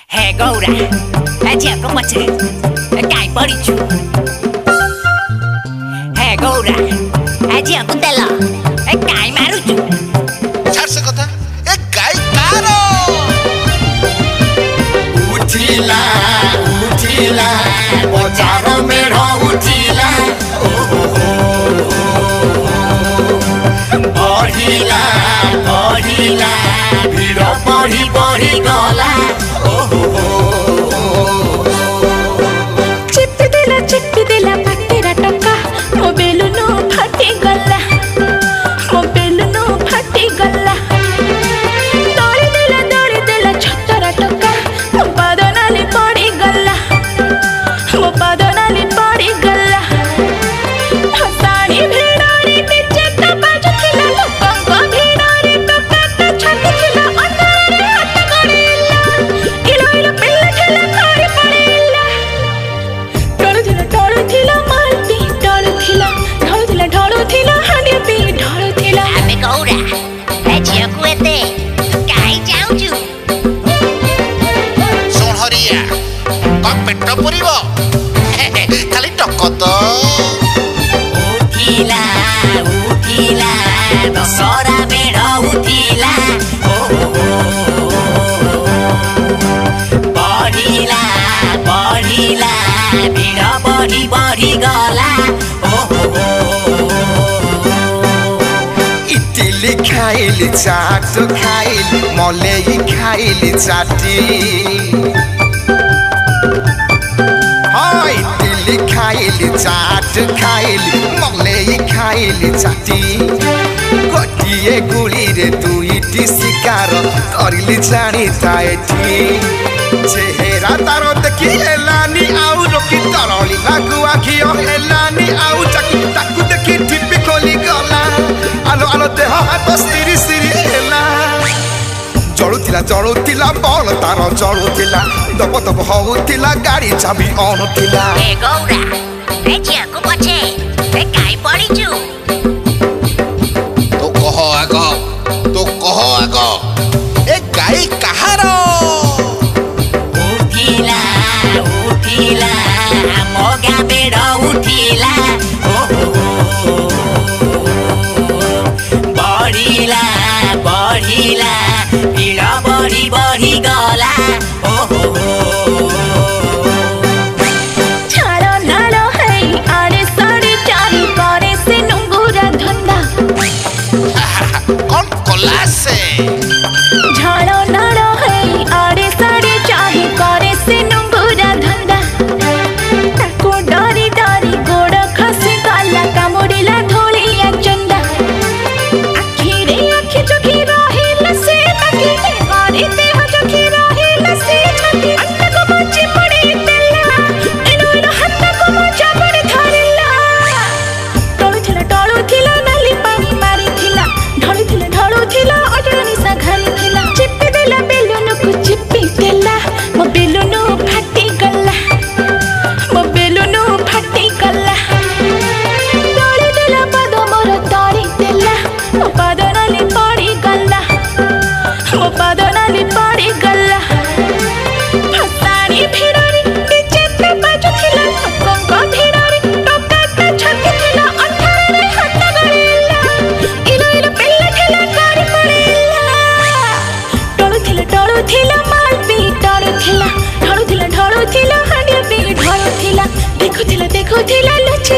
Hè Gouda, chèo có mặt trời, cài body chu. Hè Gouda, chèo con tê lọ, cài maru chu. छाड़ से कथा ए गाय कारो उठिला उठिला बजार में उठिला बढ़िला बढ़िला भीड़ बढ़ी बढ़ी गला चिट्टी देला पट्टेरा टका मो बेलुनो फाटी गला मो बेलुनो फाटी गला दौड़ी देला छतरा टका मो पादनाली पड़ी गला मो पादनाली पड़ी गला हसानी भिड़ारी पीछे का बाजू थिला लोकंग भिड़ारी टका का छाती थिला अंधारे हाथ गड़ेला इलो इलो पिल्ला ठेला खारी पड़ेला ढोलू थिला मालती ढोलू थिला हांडी पी ढोलू थिला Hè Gouda, chèo को एते काई जाऊ chu. सुन हरिया कम पेट परिबो खाली टक तो उठिला उठिला दशहरा बेड़ उठिला बढ़िला बढ़िला भीड़ बढ़ी बढ़ी गला इडली खाइली चाट खाइली मलेई खाइली चाटी हाँ इडली खाइली चाट खाइली मलेई खाइली चाटी गोटिए गुड़ी रे दुईटी शिकार करिली जानी ताएठी चेहरा तारो देखी हेलानी आउ रोकी तरली लागु आखि हेलानी आउ चाकी ताकू देखी ठिपी खोली गला आलो आलो देह हाथ स्थिरी स्थिरी हेला जड़ुतिला बल तार जड़ुतिला दब दब होउतिला गाड़ी चाबी ऑन थिला Hè Gouda, chèo को पछे काई पड़ी chu. तो कह आगो ए गाय कहारो उठिला उठिला मोगा बेड़ उठिला बढ़िला बढ़िला भीड़ बढ़ी बढ़ी गला छाड़ो नाड़ो है आड़े साड़े चाही करे से नुंगुरा धंधा कौन कोला से झाड़ो नाड़ो है आड़े साड़े चाही करे से नुंगुरा धंधा ताको डरी डरी गोड़ खसे गला कामुड़िला धोलिया चंदा आखिरे आखि चोखी रहिला से ताकी हमारी देह चोखी रहिला से छाती अन्ना को बच्ची पड़ी तेला इनो इनो हत्ता को मचा पड़ी धरिला टळू थिला नाली पानी मारी थिला ढळू थिला अजनी सा घरी थिला चिप्पी देला बेलुनु को चिप्पी देला मो बेलुनु फाटी गला मो बेलुनु फाटी गला दौड़ी देला पाद मोर दौड़ी देला मो पाद नाली पड़ी गला मो पाद नाली पड़ी गला हसानी भिड़ारी पीछे का बाजू थिला लोकंग भिड़ारी टका का छाती थिला अंधारे हाथ गड़ेला इलो इलो पिल्ला ठेला खारी पड़ेला ढोलू थिला मालती ढोलू थिला हांडी पी ढोलू थिला देखु थिला लुचि